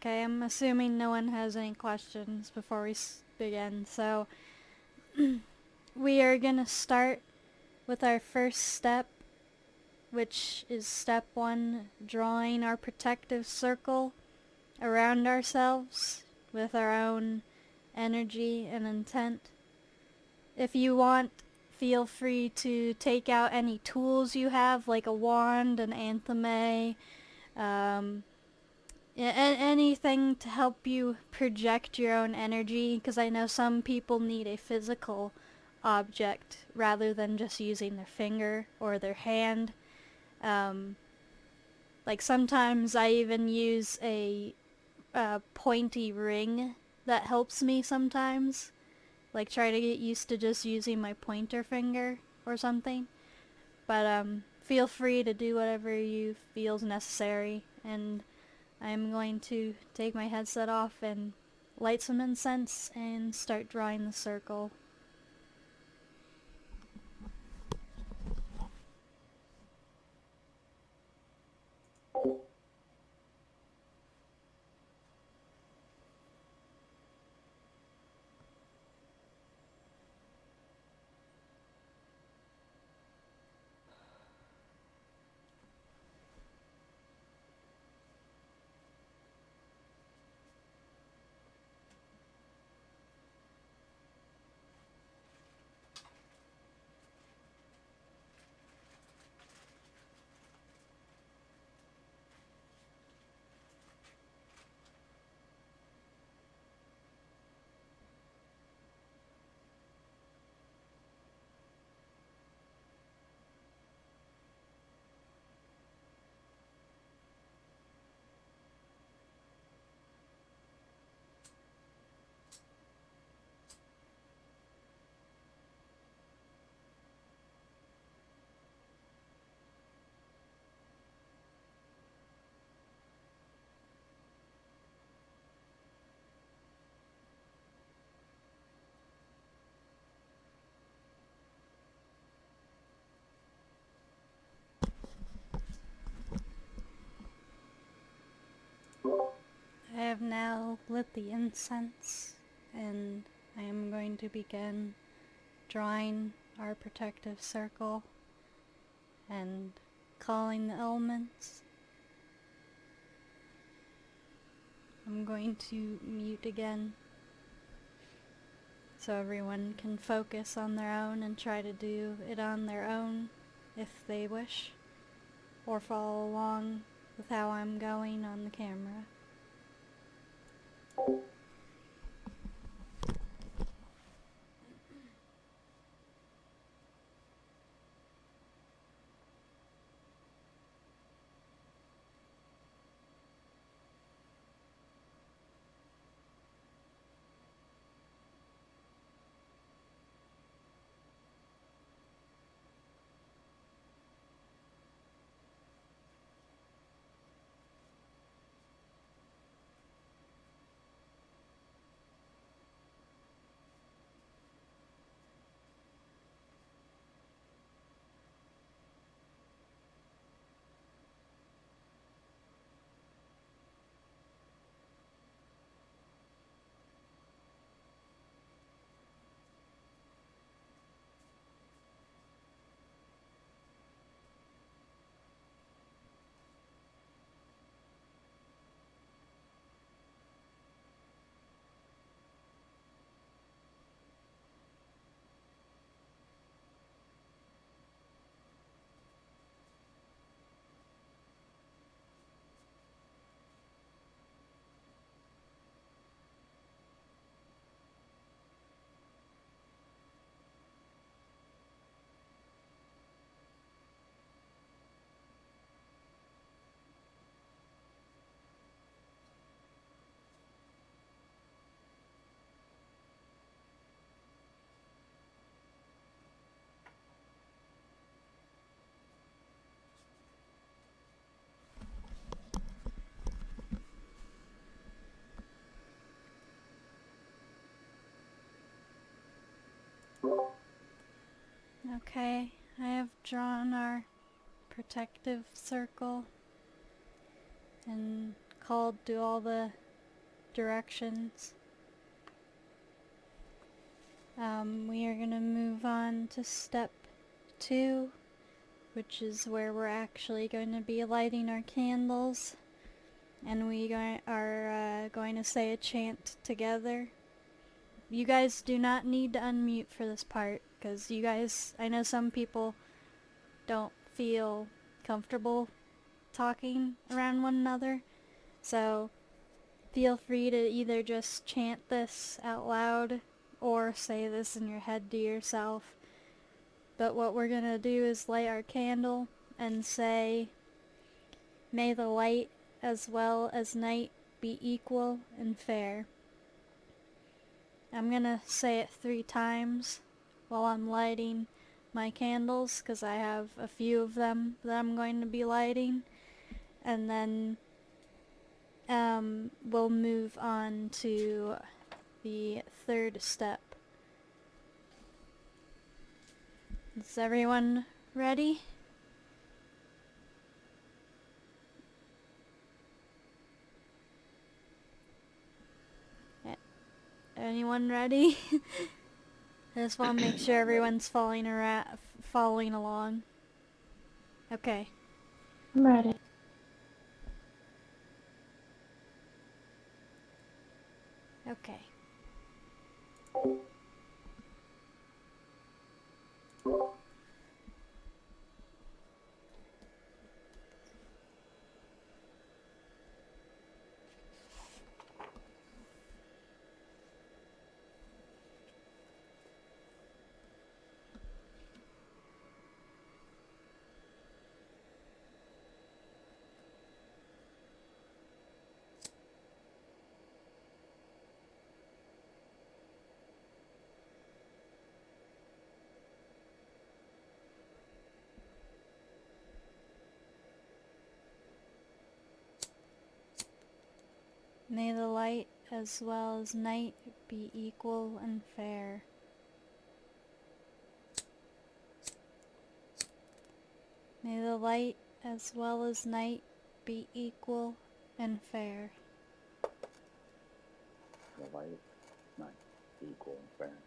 Okay, I'm assuming no one has any questions before we begin, so we are gonna start with our first step, which is step 1, drawing our protective circle around ourselves with our own energy and intent. If you want, feel free to take out any tools you have, like a wand, an antheme, anything to help you project your own energy, because I know some people need a physical object rather than just using their finger or their hand. Like sometimes I even use a pointy ring that helps me sometimes. Like try to get used to just using my pointer finger or something. But feel free to do whatever you feels necessary, and I'm going to take my headset off and light some incense and start drawing the circle. I have now lit the incense, and I am going to begin drawing our protective circle and calling the elements. I'm going to mute again so everyone can focus on their own and try to do it on their own if they wish, or follow along with how I'm going on the camera. Okay, I have drawn our protective circle and called to all the directions. We are going to move on to step 2, which is where we're actually going to be lighting our candles, and we are going to say a chant together. You guys do not need to unmute for this part, because you guys, I know some people don't feel comfortable talking around one another, so feel free to either just chant this out loud or say this in your head to yourself. But what we're going to do is light our candle and say, "May the light as well as night be equal and fair." I'm going to say it 3 times while I'm lighting my candles, because I have a few of them that I'm going to be lighting. And then we'll move on to the 3rd step. Is everyone ready? Anyone ready? I just want to make sure everyone's following along. Okay. I'm ready. Okay. May the light as well as night be equal and fair. May the light as well as night be equal and fair. The light, not equal and fair.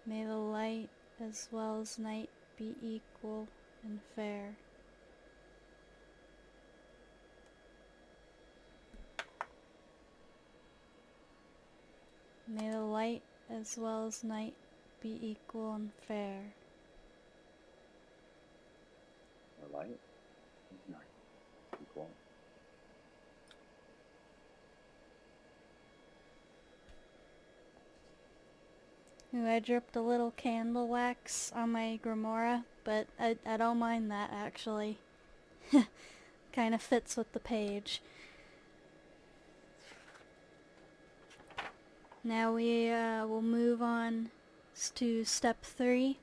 May the light as well as night be equal and fair. May the light as well as night be equal and fair. The light is not equal. Ooh, I dripped a little candle wax on my grimoire, but I don't mind that, actually. Kind of fits with the page. Now we will move on to step 3,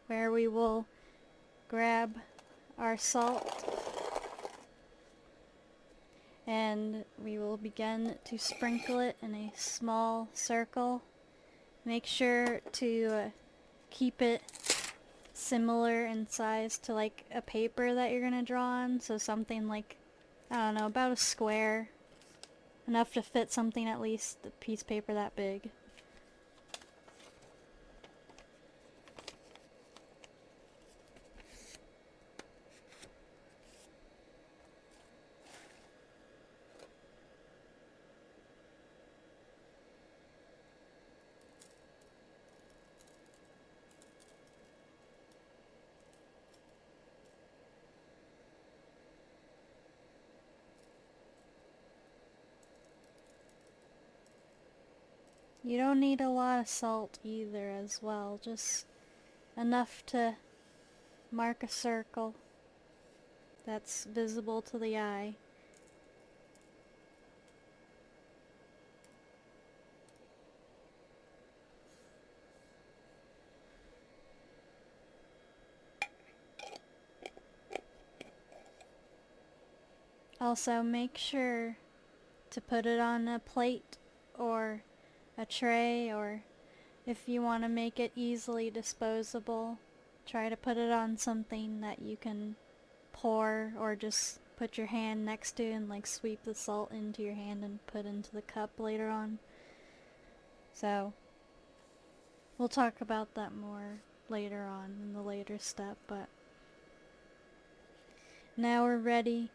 where we will grab our salt and we will begin to sprinkle it in a small circle. Make sure to keep it similar in size to like a paper that you're gonna draw on, so something like, I don't know, about a square, enough to fit something at least a piece of paper that big. You don't need a lot of salt either as well, just enough to mark a circle that's visible to the eye. Also, make sure to put it on a plate or a tray, or if you want to make it easily disposable, try to put it on something that you can pour or just put your hand next to and like sweep the salt into your hand and put into the cup later on. So we'll talk about that more later on in the later step, but now we're ready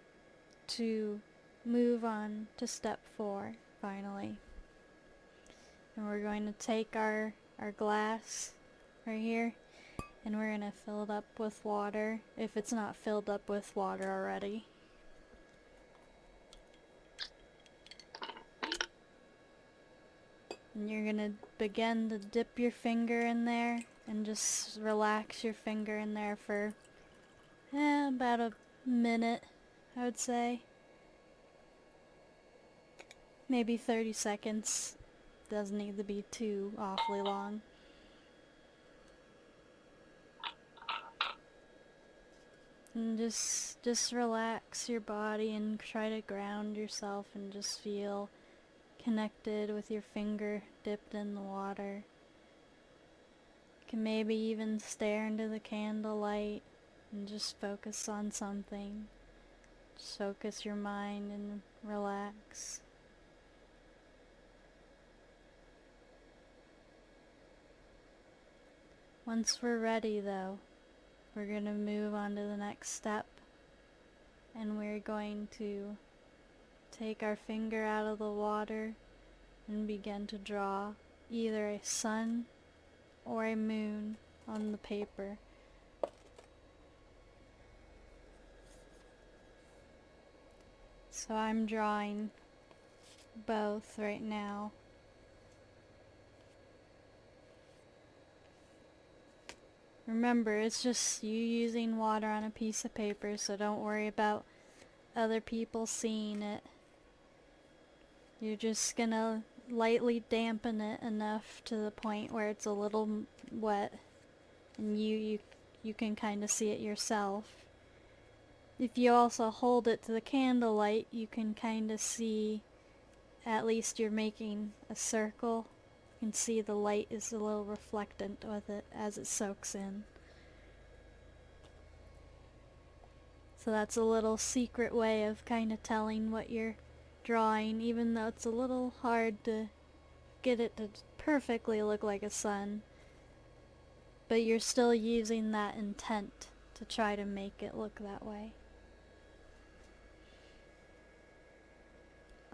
to move on to step 4 finally. And we're going to take our glass right here, and we're going to fill it up with water if it's not filled up with water already. And you're going to begin to dip your finger in there and just relax your finger in there for about a minute, I would say. Maybe 30 seconds. Doesn't need to be too awfully long. And just relax your body and try to ground yourself and just feel connected with your finger dipped in the water. You can maybe even stare into the candlelight and just focus on something. Just focus your mind and relax. Once we're ready though, we're going to move on to the next step, and we're going to take our finger out of the water and begin to draw either a sun or a moon on the paper. So I'm drawing both right now. Remember, it's just you using water on a piece of paper, so don't worry about other people seeing it. You're just gonna lightly dampen it enough to the point where it's a little wet, and you can kind of see it yourself. If you also hold it to the candlelight, you can kind of see, at least you're making a circle. You can see the light is a little reflectant with it as it soaks in. So that's a little secret way of kind of telling what you're drawing, even though it's a little hard to get it to perfectly look like a sun. But you're still using that intent to try to make it look that way.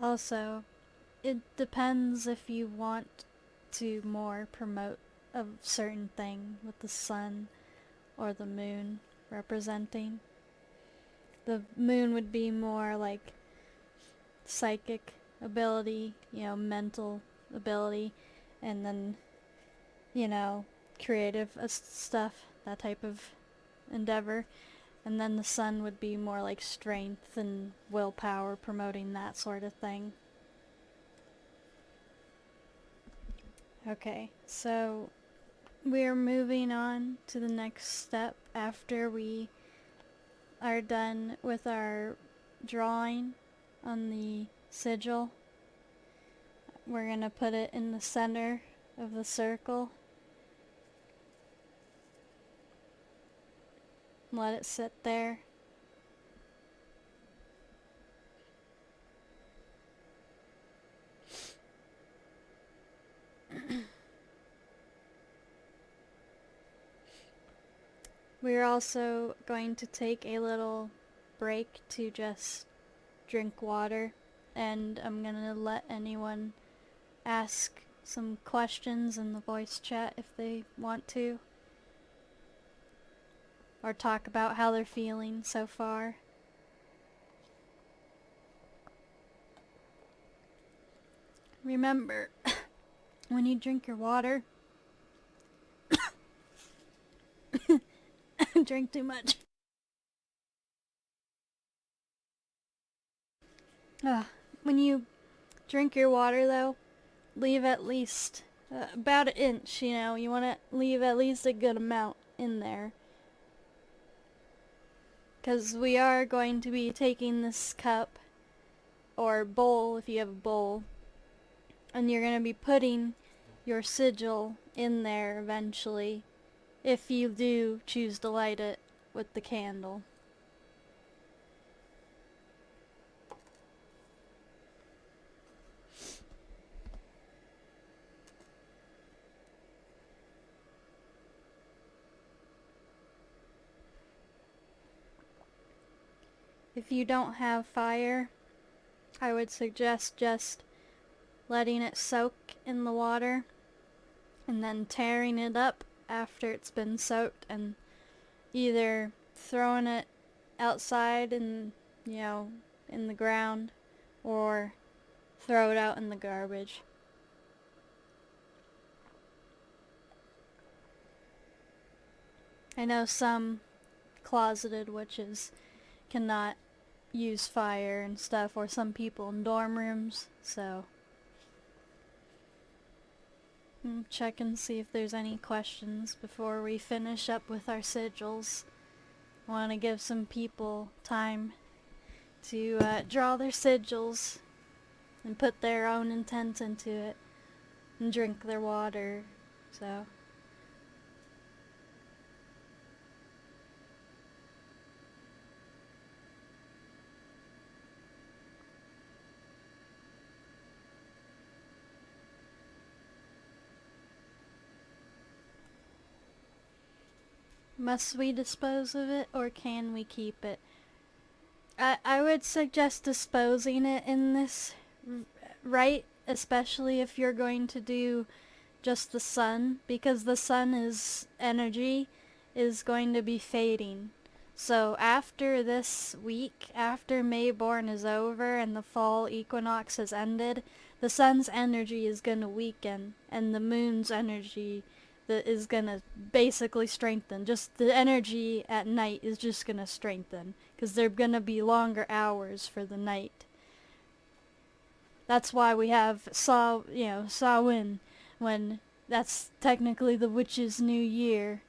Also, it depends if you want to more promote a certain thing with the sun or the moon representing. The moon would be more like psychic ability, mental ability, and then, creative stuff, that type of endeavor. And then the sun would be more like strength and willpower, promoting that sort of thing. Okay, so we're moving on to the next step after we are done with our drawing on the sigil. We're going to put it in the center of the circle. Let it sit there. We're also going to take a little break to just drink water, and I'm going to let anyone ask some questions in the voice chat if they want to, or talk about how they're feeling so far. Remember, when you drink your water, drink too much. When you drink your water though, leave at least about an inch, you want to leave at least a good amount in there. Because we are going to be taking this cup, or bowl if you have a bowl, and you're going to be putting your sigil in there eventually, if you do choose to light it with the candle. If you don't have fire, I would suggest just letting it soak in the water and then tearing it up after it's been soaked and either throwing it outside in, in the ground or throw it out in the garbage. I know some closeted witches cannot use fire and stuff, or some people in dorm rooms, so check and see if there's any questions before we finish up with our sigils. I want to give some people time to draw their sigils and put their own intent into it and drink their water, so must we dispose of it or can we keep it? I would suggest disposing it in this right, especially if you're going to do just the sun, because the sun is energy is going to be fading. So after this week, after Mayborn is over and the fall equinox has ended, the sun's energy is going to weaken and the moon's energy that is going to basically strengthen. Just the energy at night is just going to strengthen because they're going to be longer hours for the night. That's why we have Samhain, when that's technically the witch's new year.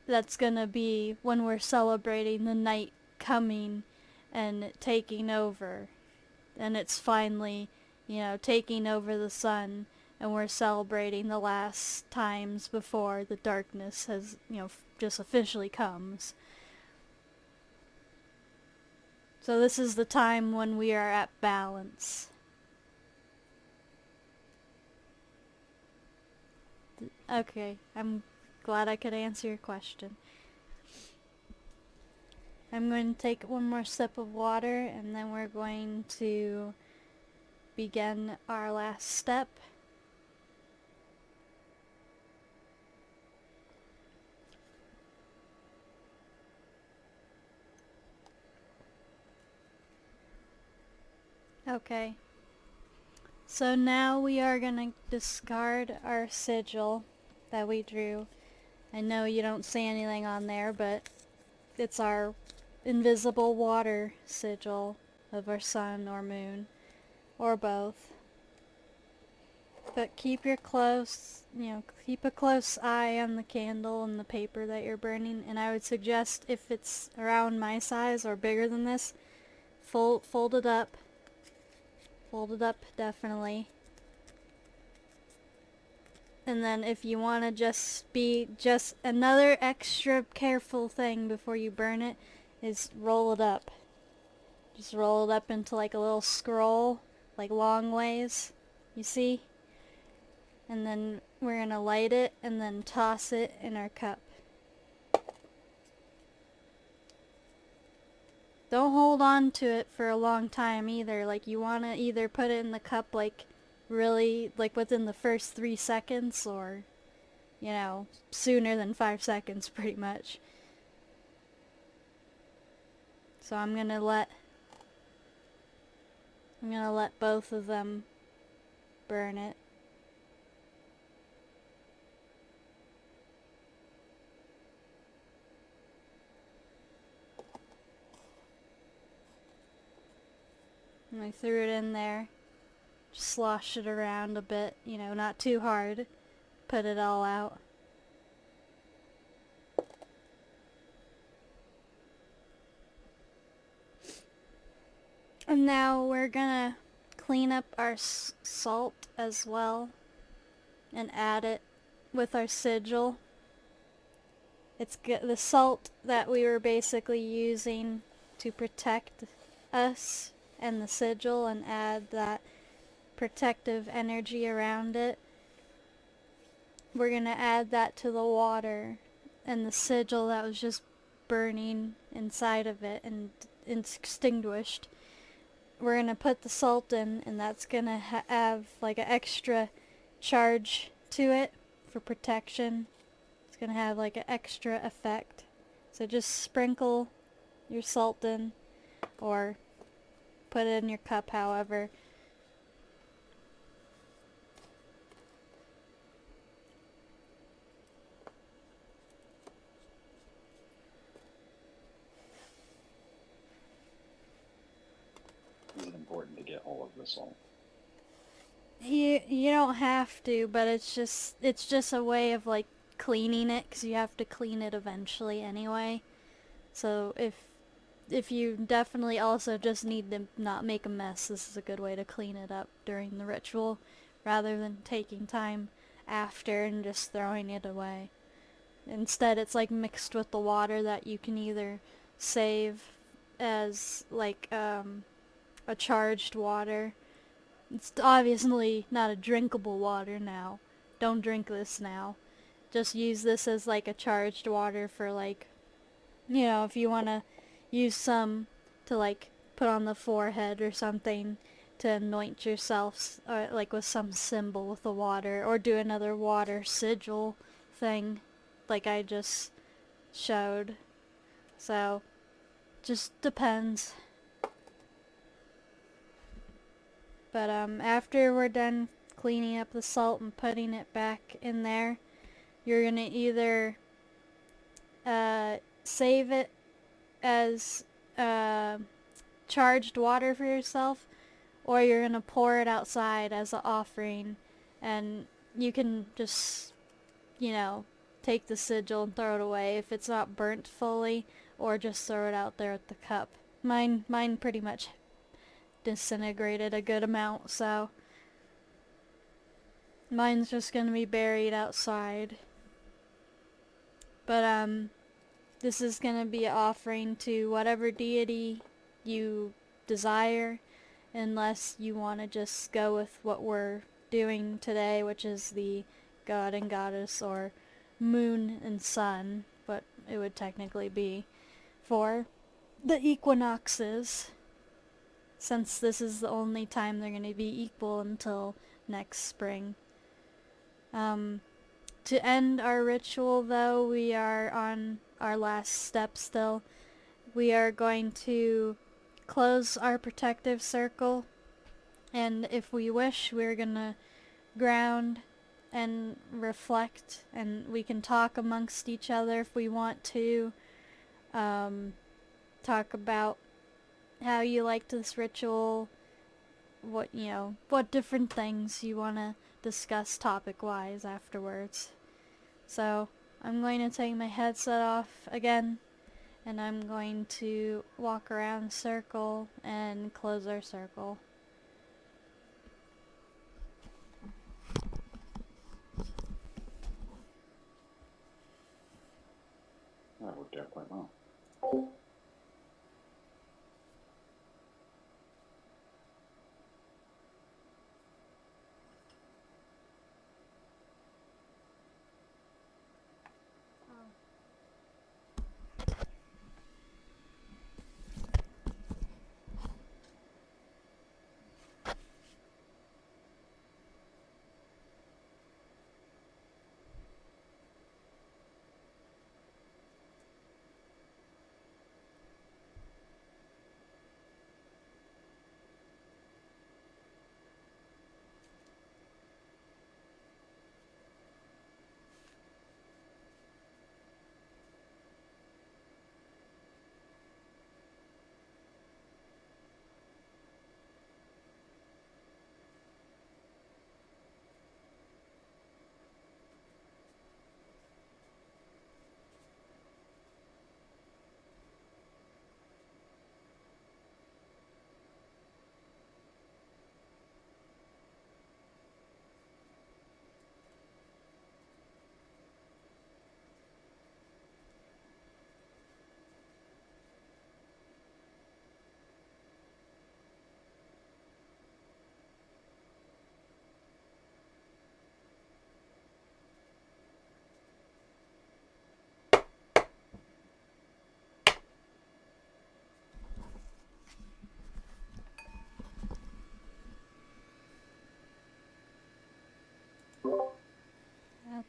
That's gonna be when we're celebrating the night coming and taking over. And it's finally, taking over the sun, and we're celebrating the last times before the darkness has, just officially comes. So this is the time when we are at balance. Okay, I'm glad I could answer your question. I'm going to take one more sip of water and then we're going to begin our last step. Okay. So now we are going to discard our sigil that we drew. I know you don't see anything on there, but it's our invisible water sigil of our sun or moon, or both. But keep a close eye on the candle and the paper that you're burning, and I would suggest if it's around my size or bigger than this, fold it up. Fold it up, definitely. And then if you want to just another extra careful thing before you burn it is roll it up. Just roll it up into like a little scroll, like long ways, you see? And then we're going to light it and then toss it in our cup. Don't hold on to it for a long time either. Like, you want to either put it in the cup like really like within the first 3 seconds, or sooner than 5 seconds pretty much. So I'm gonna let both of them burn it. And I threw it in there. Just slosh it around a bit, not too hard. Put it all out. And now we're gonna clean up our salt as well. and add it with our sigil. It's the salt that we were basically using to protect us and the sigil and add that protective energy around it. We're going to add that to the water and the sigil that was just burning inside of it and extinguished. We're going to put the salt in, and that's going to have like an extra charge to it for protection. It's going to have like an extra effect. So just sprinkle your salt in, or put it in your cup, however. Is it important to get all of the salt? You don't have to, but it's just a way of like cleaning it, because you have to clean it eventually anyway. So if you definitely also just need to not make a mess, this is a good way to clean it up during the ritual, rather than taking time after and just throwing it away. Instead, it's like mixed with the water that you can either save as like a charged water. It's obviously not a drinkable water now. Don't drink this now. Just use this as like a charged water for like, if you want to use some to like put on the forehead or something to anoint yourself, or like with some symbol with the water, or do another water sigil thing like I just showed. So just depends. But after we're done cleaning up the salt and putting it back in there, you're gonna either save it as charged water for yourself, or you're gonna pour it outside as an offering, and you can just, take the sigil and throw it away if it's not burnt fully, or just throw it out there at the cup. Mine pretty much disintegrated a good amount, so mine's just gonna be buried outside. But this is gonna be an offering to whatever deity you desire, unless you want to just go with what we're doing today, which is the god and goddess, or moon and sun, but it would technically be for the equinoxes, since this is the only time they're going to be equal until next spring. To end our ritual, though, we are on our last step still. We are going to close our protective circle, and if we wish, we're gonna ground and reflect, and we can talk amongst each other if we want to. Talk about how you liked this ritual, what different things you want to discuss topic-wise afterwards. So, I'm going to take my headset off again, and I'm going to walk around the circle and close our circle. That worked out quite well.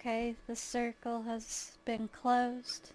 Okay, the circle has been closed.